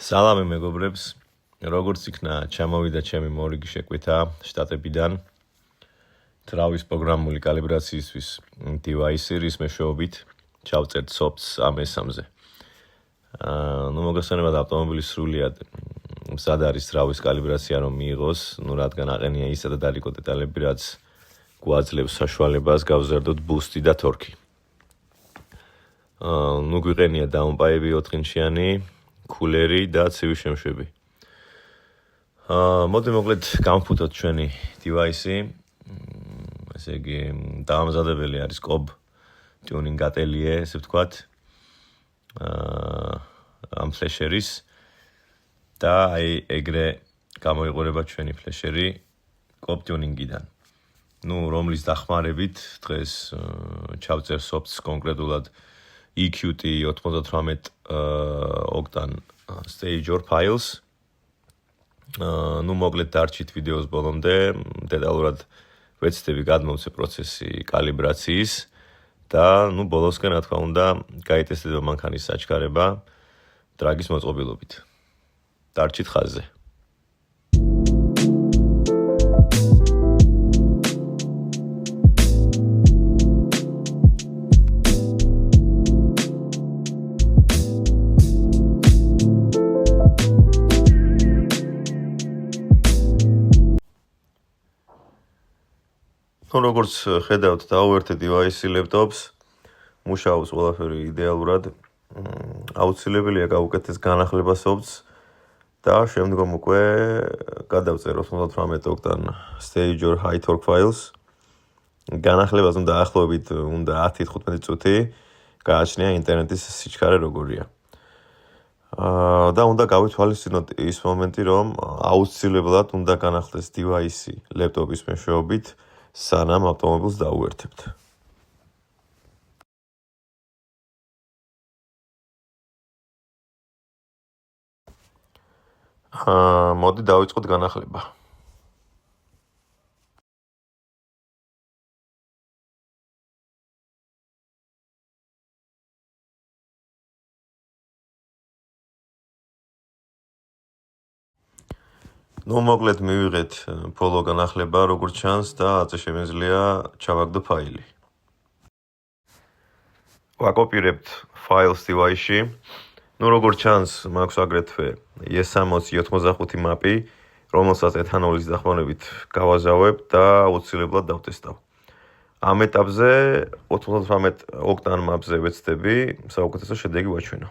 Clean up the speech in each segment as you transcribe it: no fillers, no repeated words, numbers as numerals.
სალამი მეგობრებს, როგორც იქნა ჩამოვიდა ჩემი მორიგი შეკვეთა შტატებიდან თრავის პროგრამული კალიბრაციისთვის device-ი რის მეშვეობით ჩავწერთ SOPS AM3-ზე. მოგესალმებით ავტომობილის სრულიად მზად არის თრავის კალიბრაცია რომ მიიღოს, რადგან აყენია ისა და დარიგო დეტალები, რაც გვაძლევს საშუალებას გავზარდოთ ბუსტი და თორქი. გვიყენია დაუნპაები 4-ინჩიანი კულერი და ცივი შემშვები. მოდი მოკლედ გავფუთოთ ჩვენი device-ი. ესე იგი, დაამზადებელი არის Cobb Tuning Atelier, ესე ვთქვათ. ამ ფლეშერის და აი ეგრე გამოიყურება ჩვენი ფლეშერი Cobb Tuning-იდან. რომლის დახმარებით დღეს ჩავწერ SOPS კონკრეტულად EQT 98 octane Stager files. მოკლედ დარჩით ვიდეოს ბოლომდე, დეტალურად ვეცდები გადმოვცე პროცესი კალიბრაციის და ბოლოსკენ რა თქმა უნდა გაიტესტება მანქანის საჩქარება დრაგის მოწყობილობით. დარჩით ხაზზე. როგორც ხედავთ, დავუერთე device laptops, მუშაობს ყველაფერი იდეალურად. აუცილებელია გავუკეთეს განახლება SOPS და შემდგომ უკვე გადავწერ 98 octane Stager high torque files. განახლებაზე უნდა დაახლოებით 10-15 წუთი გააჩნია ინტერნეტის სიჩქარე როგორია. და უნდა გავითვალისწინოთ ის მომენტი, რომ აუცილებლად უნდა განახლდეს device laptop-ის მეშვეობით სანამ ავტომობილს დავუერთებთ. მოდი დავიწყოთ განახლება. მოკლედ მივიღეთ ბოლო განახლება, როგორც ჩანს და აწე შემიძლია ჩავაგდო ფაილი. ვაკოპირებთ ფაილს device-ში. როგორც ჩანს, მაქვს აგრეთვე ES6085 მაპი, რომელსაც ეთანოლის დახმარებით გავაზავებ და აუცილებლად დავტესტავ. ამ ეტაპზე 98 octane მაპზე ვეცდები საუკეთესო შედეგი ვაჩვენო.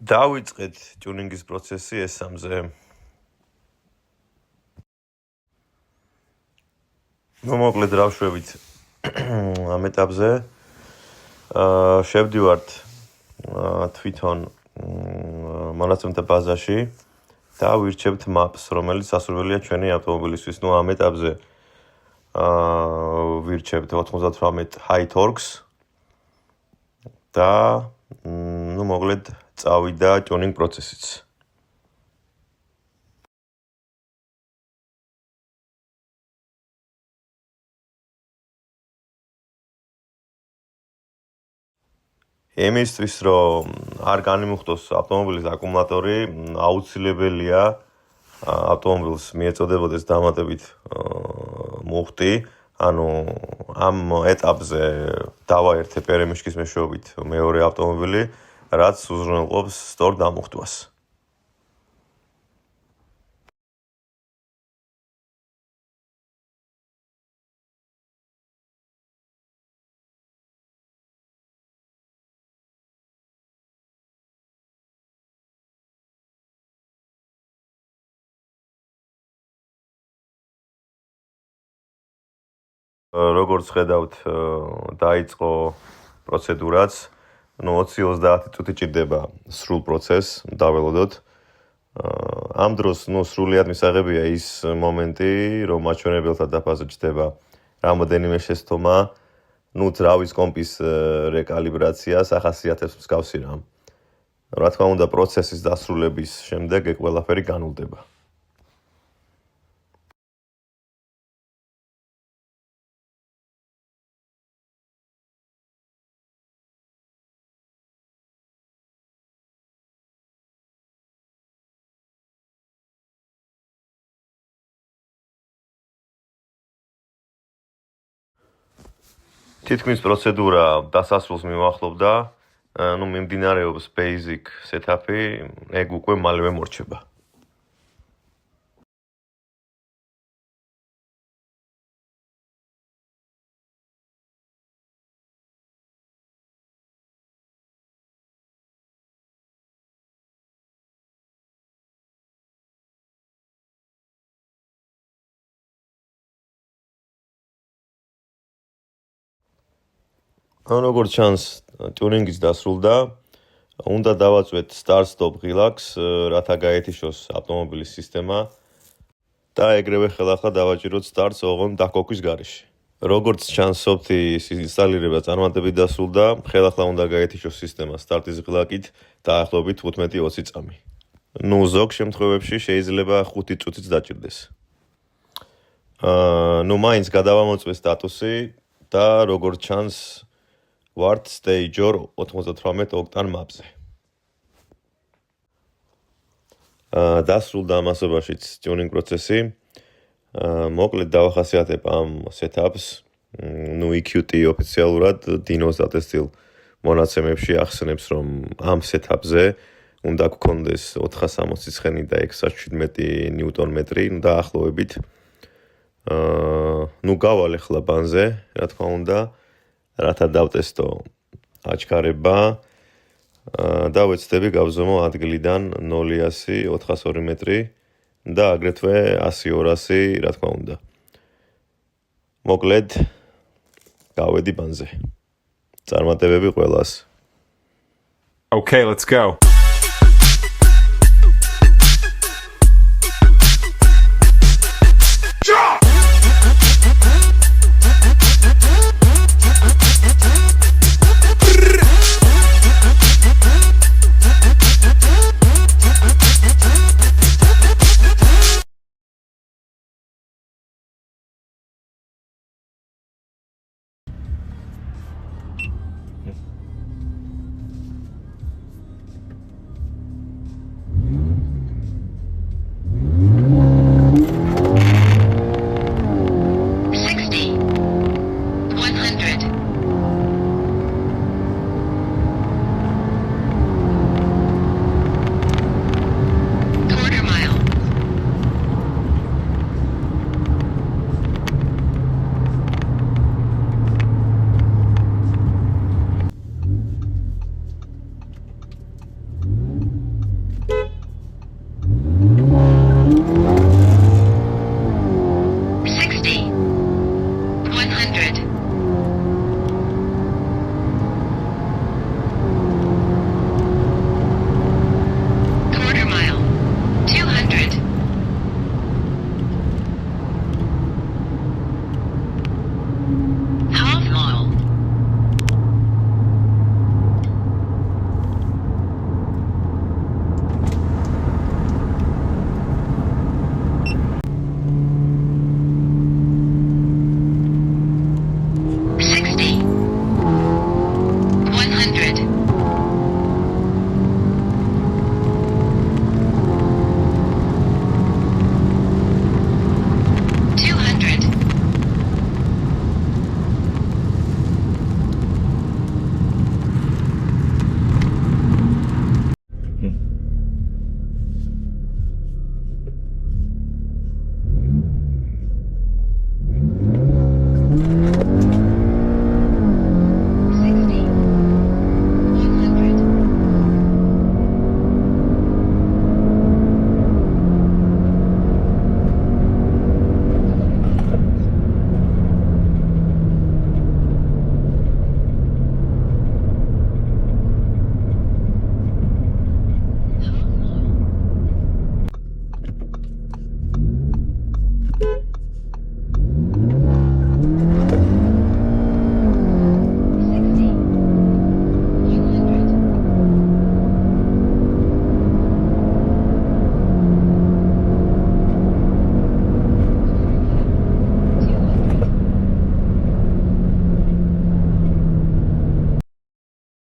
დავიწყეთ ტიუნინგის პროცესი S3-ზე. მოკლედ რავშვებით ამ ეტაპზე. შევდივართ თვითონ მონაცემთა ბაზაში და ვირჩევთ maps, რომელიც სასურველია ჩვენი ავტომობილისთვის. ამ ეტაპზე ვირჩევთ 98 high torques და მოკლედ წავიდა tuning პროცესიც. იმისთვის რომ არ განიმუხტოს ავტომობილის აკუმულატორი, აუცილებელია ავტომობილს მიეწოდებოდეს დამატებით მუხტი. ამ ეტაპზე დავაერთე პერემიშკის მეშვეობით მეორე ავტომობილი, რაც უზრუნველყოფს სწორ დამუხტვას. როგორც ხედავთ, დაიწყო პროცედურაც. 20-30 წუთი ჭირდება სრულ პროცესს დაველოდოთ. ამ დროს სრულიად მისაღებია ის მომენტი, რომ მაჩვენებელთა დაფაზე ჩდება რამოდენიმე შესთომა, თრავის კომპის რეკალიბრაციას ახასიათებს მსგავსი რამ. რა თქმა უნდა, პროცესის დასრულების შემდეგ ეგ ყველაფერი განულდება. თითქმის პროცედურა დასასრულს მივახლობდა, ну მიმდინარეობს basic setup-ი, ეგ უკვე მალევე მორჩება. როგორც ჩანს, ტიუნინგიც დასრულდა. უნდა დავაწვეთ start stop ღილაკს, რათა გაეთიშოს ავტომობილის სისტემა და ეგრევე ხელახლა დავაჭიროთ starts ოღონდ დაქოქვის გარეშე. როგორც ჩანს, soft-ის ინსტალირება წარმატებით დასრულდა, ხელახლა უნდა გაეთიშოს სისტემა სტარტის ღილაკით დაახლოებით 15-20 წამი. ნუ ზოგ შემთხვევებში შეიძლება 5 წუთიც დაჭირდეს. ნუ მაინც გადავამოწმე სტატუსი და როგორც ჩანს ვართ Stager 98 octane mapზე. დასრულდა ამასობაშიც tuning პროცესი. მოკლედ დავახასიათებ ამ setups. ნუ EQT ოფიციალურად Dinos Data Steel მონაცემებში ახსენებს, რომ ამ setup-ზე უნდა გქონდეს 460 და 617 ნიუტონ-მეტრი, დაახლოებით. ნუ გავალ ახლა ბანზე, რა თქმა უნდა. რათა დავტესტო აჩქარება და ვეცდები გავზომო ადგილიდან 0-100 402 მეტრი და აგრეთვე 100-200, რა თქმა უნდა. მოკლედ გავედი ბანზე. წარმატებები ყველას. Okay, let's go.